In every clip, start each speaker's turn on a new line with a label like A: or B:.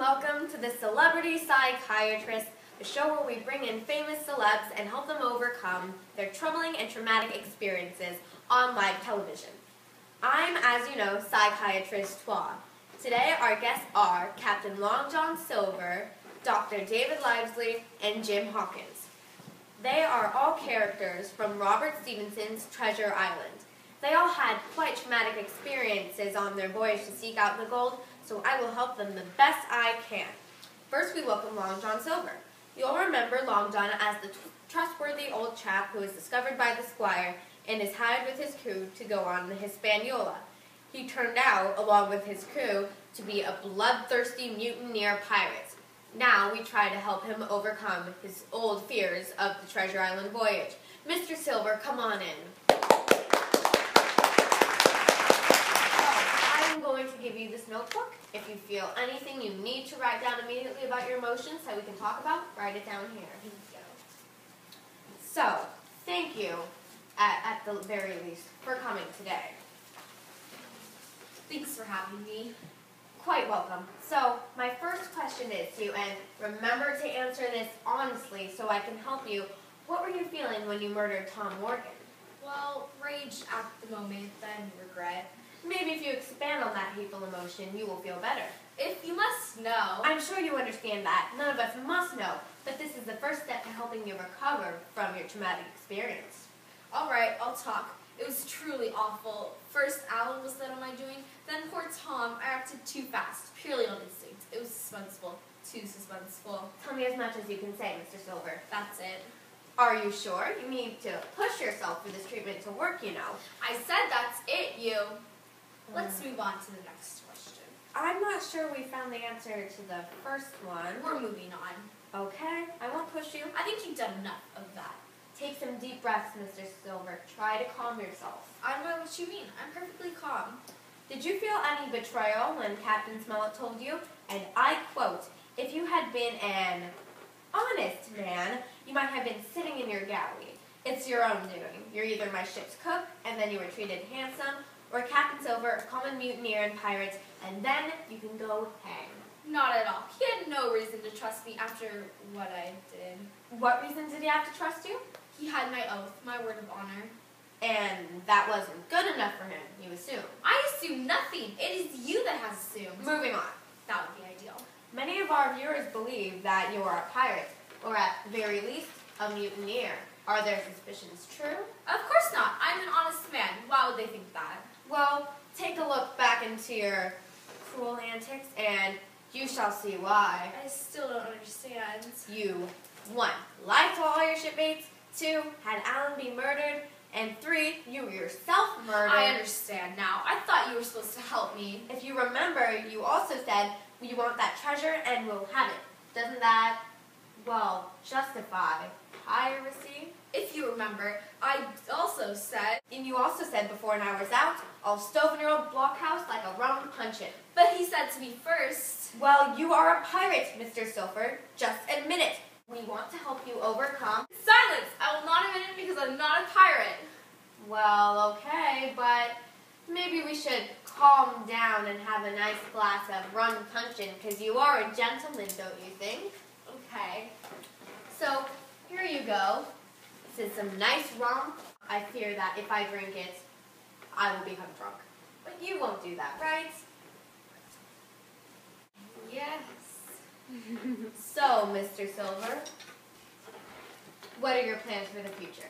A: welcome to the Celebrity Psychiatrist, the show where we bring in famous celebs and help them overcome their troubling and traumatic experiences on live television. I'm, as you know, Psychiatrist Twaw. Today our guests are Captain Long John Silver, Dr. David Livesley, and Jim Hawkins. They are all characters from Robert Stevenson's Treasure Island. They all had quite traumatic experiences on their voyage to seek out the gold, so I will help them the best I can. First, we welcome Long John Silver. You'll remember Long John as the trustworthy old chap who was discovered by the squire and is hired with his crew to go on the Hispaniola. He turned out, along with his crew, to be a bloodthirsty mutineer pirate. Now we try to help him overcome his old fears of the Treasure Island voyage. Mr. Silver, come on in. I'm going to give you this notebook. If you feel anything you need to write down immediately about your emotions that we can talk about, write it down here. Here we go. So, thank you, at the very least, for coming today.
B: Thanks for having me.
A: Quite welcome. So, my first question is to you, and remember to answer this honestly so I can help you. What were you feeling when you murdered Tom Morgan?
B: Well, rage at the moment, then regret.
A: Maybe if you expand on that hateful emotion, you will feel better.
B: If you must know.
A: I'm sure you understand that. None of us must know. But this is the first step to helping you recover from your traumatic experience.
B: Alright, I'll talk. It was truly awful. First, Alan was led on my doing. Then poor Tom, I acted too fast, purely on instinct. It was suspenseful. Too suspenseful.
A: Tell me as much as you can say, Mr. Silver.
B: That's it.
A: Are you sure? You need to push yourself for this treatment to work, you know.
B: I said that's it, you. Let's move on to the next question.
A: I'm not sure we found the answer to the first one.
B: We're moving on.
A: Okay, I won't push you.
B: I think you've done enough of that.
A: Take some deep breaths, Mr. Silver. Try to calm yourself.
B: I don't know what you mean. I'm perfectly calm.
A: Did you feel any betrayal when Captain Smollett told you? And I quote, if you had been an honest man, you might have been sitting in your galley. It's your own doing. You're either my ship's cook, and then you were treated handsome, or Captain Silver, a common mutineer and pirate, and then you can go hang.
B: Not at all. He had no reason to trust me after what I did.
A: What reason did he have to trust you?
B: He had my oath, my word of honor.
A: And that wasn't good enough for him, you assume.
B: I assume nothing. It is you that has assumed.
A: Moving on.
B: That would be ideal.
A: Many of our viewers believe that you are a pirate, or at the very least, a mutineer. Are their suspicions true?
B: Of course not. I'm an honest man. Why would they think that?
A: Well, take a look back into your cruel antics, and you shall see why.
B: I still don't understand.
A: You, 1, lied to all your shipmates, 2, had Alan be murdered, and 3, you yourself murdered.
B: I understand now. I thought you were supposed to help me.
A: If you remember, you also said, you want that treasure and we'll have it. Doesn't that, well, justify piracy?
B: If you remember, I also said...
A: And you also said before an hour was out, I'll stove in your old blockhouse like a rum puncheon.
B: But he said to me first...
A: Well, you are a pirate, Mr. Silver. Just admit it. We want to help you overcome...
B: Silence! I will not admit it because I'm not a pirate.
A: Well, okay, but maybe we should calm down and have a nice glass of rum puncheon, because you are a gentleman, don't you think?
B: Okay.
A: So, here you go. This is some nice rum. I fear that if I drink it, I will become drunk. But you won't do that, right?
B: Yes.
A: So, Mr. Silver, what are your plans for the future?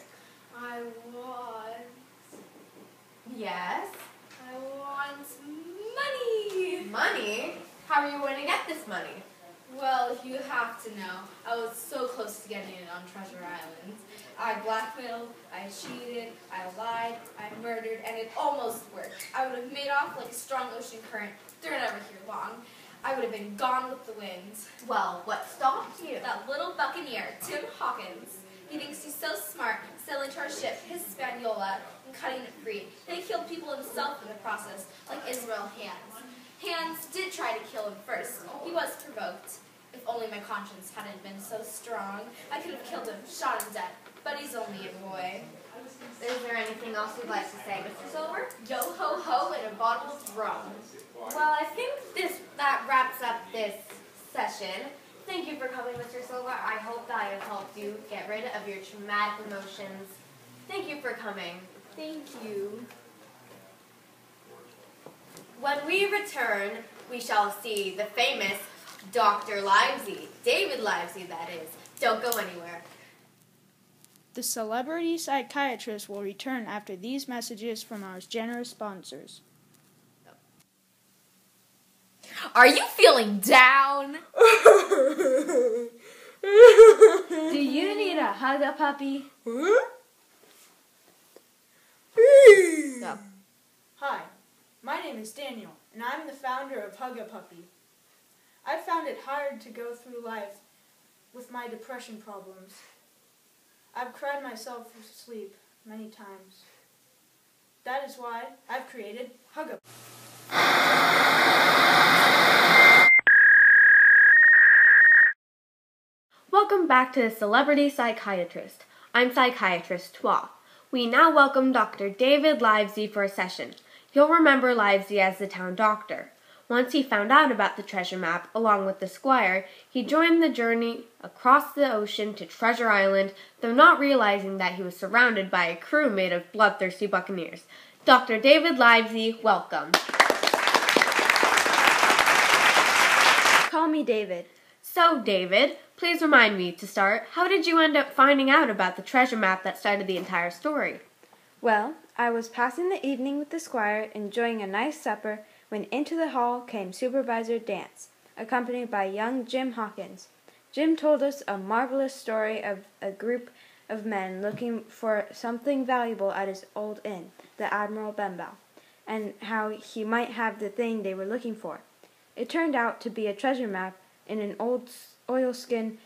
B: I want...
A: Yes?
B: I want money!
A: Money? How are you going to get this money?
B: Well, you have to know, I was so close to getting it on Treasure Island. I blackmailed, I cheated, I lied, I murdered, and it almost worked. I would have made off like a strong ocean current. They're never here long. I would have been gone with the wind.
A: Well, what stopped you?
B: That little buccaneer, Tim Hawkins. He thinks he's so smart, sailing to our ship, Hispaniola, and cutting it free. Then he killed people himself in the process, like Israel Hands. Hands did try to kill him first. He was provoked. If only my conscience hadn't been so strong, I could have killed him, shot him dead. But he's only a boy.
A: Is there anything else you'd like to say, Mr. Silver?
B: Yo ho ho and a bottle of rum.
A: Well, I think that wraps up this session. Thank you for coming, Mr. Silva. I hope that I have helped you get rid of your traumatic emotions. Thank you for coming.
B: Thank you.
A: When we return, we shall see the famous Dr. Livesey. David Livesey, that is. Don't go anywhere.
C: The Celebrity Psychiatrist will return after these messages from our generous sponsors.
B: Are you feeling down?
C: Do you need a hug, a puppy?
A: Go.
C: Hi, my name is Daniel, and I'm the founder of Hug a Puppy. I found it hard to go through life with my depression problems. I've cried myself to sleep many times. That is why I've created Hug a Puppy.
A: Welcome back to the Celebrity Psychiatrist. I'm Psychiatrist Twaw. We now welcome Dr. David Livesey for a session. You'll remember Livesey as the town doctor. Once he found out about the treasure map, along with the squire, he joined the journey across the ocean to Treasure Island, though not realizing that he was surrounded by a crew made of bloodthirsty buccaneers. Dr. David Livesey, welcome.
D: Call me David.
A: So, David, please remind me, to start, how did you end up finding out about the treasure map that started the entire story?
D: Well, I was passing the evening with the squire, enjoying a nice supper, when into the hall came Supervisor Dance, accompanied by young Jim Hawkins. Jim told us a marvelous story of a group of men looking for something valuable at his old inn, the Admiral Benbow, and how he might have the thing they were looking for. It turned out to be a treasure map in an old oilskin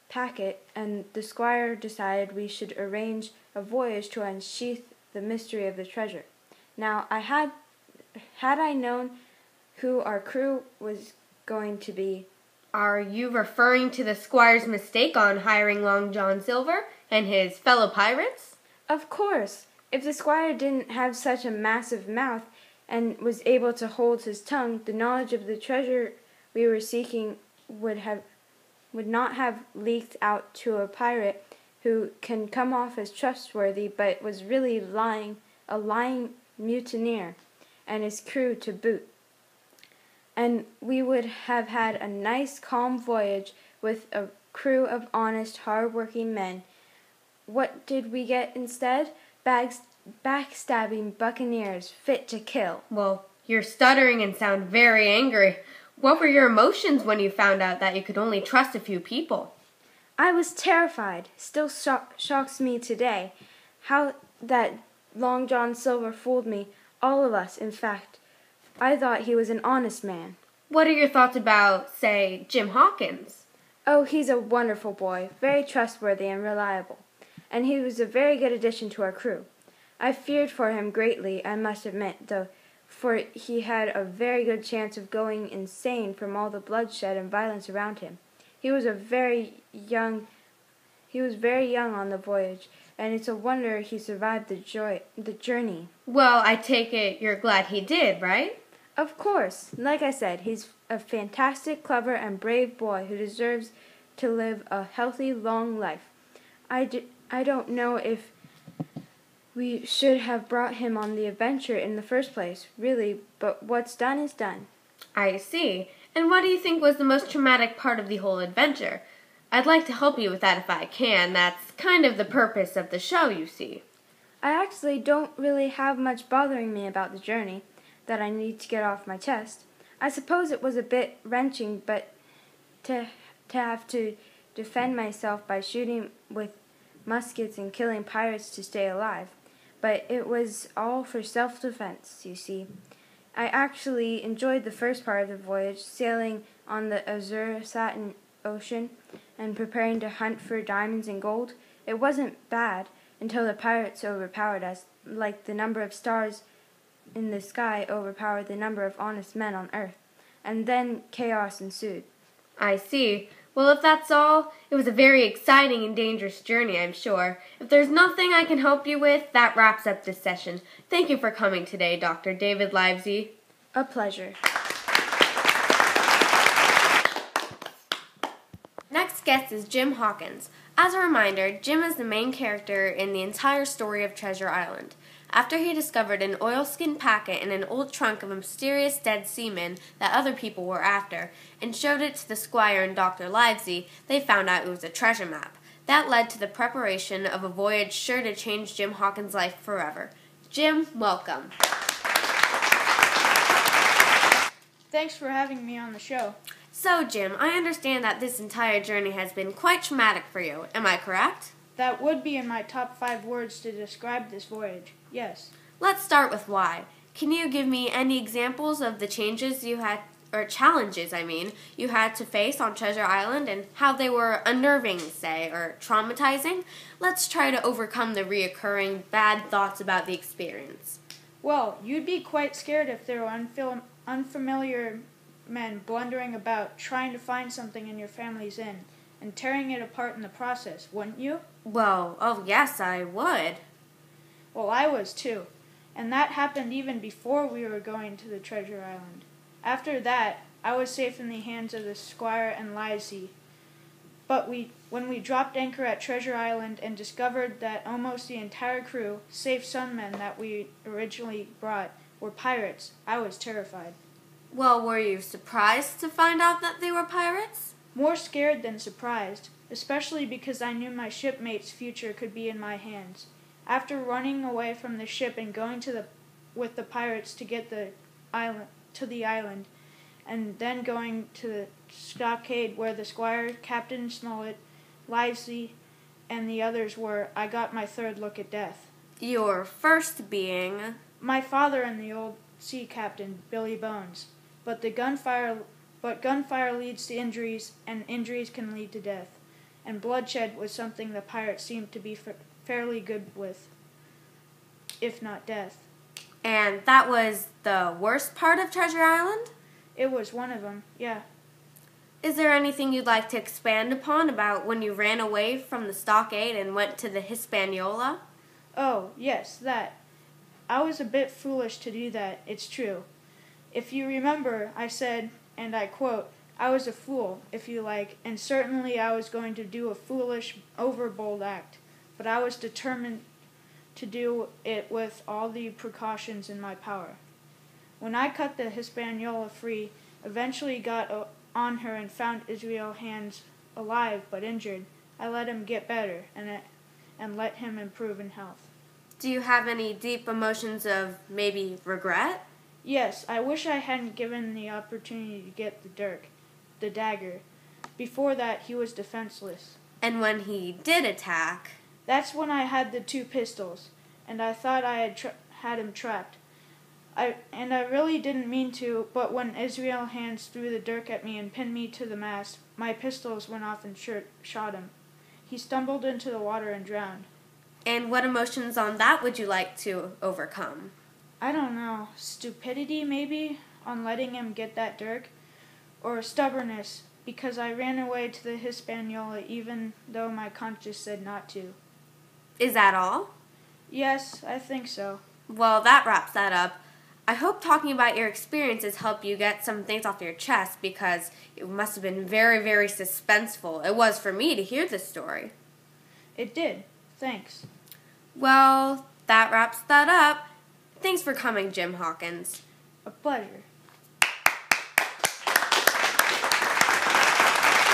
D: packet, and the squire decided we should arrange a voyage to unsheath the mystery of the treasure. Now, had I known who our crew was going to be.
A: Are you referring to the squire's mistake on hiring Long John Silver and his fellow pirates?
D: Of course. If the squire didn't have such a massive mouth and was able to hold his tongue, the knowledge of the treasure we were seeking would not have leaked out to a pirate who can come off as trustworthy but was really a lying mutineer, and his crew to boot. And we would have had a nice calm voyage with a crew of honest, hard-working men. What did we get instead? Backstabbing buccaneers fit to kill.
A: Well, you're stuttering and sound very angry. What were your emotions when you found out that you could only trust a few people?
D: I was terrified. Still shocks me today. How that Long John Silver fooled me. All of us, in fact. I thought he was an honest man.
A: What are your thoughts about, say, Jim Hawkins?
D: Oh, he's a wonderful boy, very trustworthy and reliable. And he was a very good addition to our crew. I feared for him greatly, I must admit, though, for he had a very good chance of going insane from all the bloodshed and violence around him. He was very young on the voyage, and it's a wonder he survived the journey.
A: Well, I take it you're glad he did, right?
D: Of course. Like I said, he's a fantastic, clever, and brave boy who deserves to live a healthy, long life. I don't know if we should have brought him on the adventure in the first place, really, but what's done is done.
A: I see. And what do you think was the most traumatic part of the whole adventure? I'd like to help you with that if I can. That's kind of the purpose of the show, you see.
D: I actually don't really have much bothering me about the journey that I need to get off my chest. I suppose it was a bit wrenching, but to have to defend myself by shooting with muskets and killing pirates to stay alive. But it was all for self-defense, you see. I actually enjoyed the first part of the voyage, sailing on the azure satin ocean and preparing to hunt for diamonds and gold. It wasn't bad until the pirates overpowered us, like the number of stars in the sky overpowered the number of honest men on earth. And then chaos ensued.
A: I see. Well, if that's all, it was a very exciting and dangerous journey, I'm sure. If there's nothing I can help you with, that wraps up this session. Thank you for coming today, Dr. David Livesey.
D: A pleasure.
A: next guest is Jim Hawkins. As a reminder, Jim is the main character in the entire story of Treasure Island. After he discovered an oilskin packet in an old trunk of a mysterious dead seaman that other people were after, and showed it to the squire and Dr. Livesey, they found out it was a treasure map. That led to the preparation of a voyage sure to change Jim Hawkins' life forever. Jim, welcome.
C: Thanks for having me on the show.
A: So, Jim, I understand that this entire journey has been quite traumatic for you. Am I correct?
C: That would be in my top 5 words to describe this voyage. Yes.
A: Let's start with why. Can you give me any examples of the changes you had, or challenges, you had to face on Treasure Island and how they were unnerving, say, or traumatizing? Let's try to overcome the reoccurring bad thoughts about the experience.
C: Well, you'd be quite scared if there were unfamiliar men blundering about trying to find something in your family's inn and tearing it apart in the process, wouldn't you?
A: Well, oh yes, I would.
C: Well, I was too. And that happened even before we were going to the Treasure Island. After that, I was safe in the hands of the Squire and Livesey. But when we dropped anchor at Treasure Island and discovered that almost the entire crew, save some men that we originally brought, were pirates, I was terrified.
A: Well, were you surprised to find out that they were pirates?
C: More scared than surprised, especially because I knew my shipmate's future could be in my hands. After running away from the ship and going with the pirates to get the island, and then going to the stockade where the Squire, Captain Smollett, Livesey, and the others were, I got my third look at death.
A: Your first being?
C: My father and the old sea captain, Billy Bones. But gunfire leads to injuries, and injuries can lead to death. And bloodshed was something the pirates seemed to be fairly good with, if not death.
A: And that was the worst part of Treasure Island?
C: It was one of them, yeah.
A: Is there anything you'd like to expand upon about when you ran away from the stockade and went to the Hispaniola?
C: Oh, yes, that. I was a bit foolish to do that, it's true. If you remember, I said, and I quote, I was a fool, if you like, and certainly I was going to do a foolish, overbold act, but I was determined to do it with all the precautions in my power. When I cut the Hispaniola free, eventually got on her and found Israel Hands alive but injured, I let him get better and let him improve in health.
A: Do you have any deep emotions of maybe regret?
C: Yes, I wish I hadn't given the opportunity to get the dagger. Before that, he was defenseless.
A: And when he did attack?
C: That's when I had the 2 pistols, and I thought I had him trapped. I really didn't mean to, but when Israel Hands threw the dirk at me and pinned me to the mast, my pistols went off and shot him. He stumbled into the water and drowned.
A: And what emotions on that would you like to overcome?
C: I don't know. Stupidity, maybe, on letting him get that dirk? Or stubbornness, because I ran away to the Hispaniola even though my conscience said not to.
A: Is that all?
C: Yes, I think so.
A: Well, that wraps that up. I hope talking about your experiences helped you get some things off your chest, because it must have been very, very suspenseful. It was for me to hear this story.
C: It did. Thanks.
A: Well, that wraps that up. Thanks for coming, Jim Hawkins.
C: A pleasure.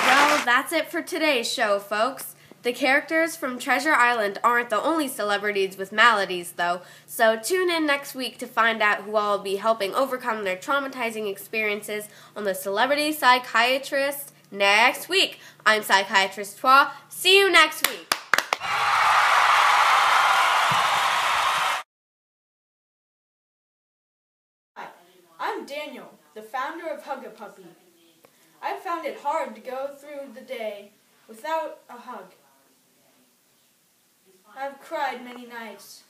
A: Well, that's it for today's show, folks. The characters from Treasure Island aren't the only celebrities with maladies, though, so tune in next week to find out who all will be helping overcome their traumatizing experiences on the Celebrity Psychiatrist next week. I'm Psychiatrist Twaw. See you next week.
C: Hi, I'm Daniel, the founder of Hug-a-Puppy. I found it hard to go through the day without a hug. I've cried many nights.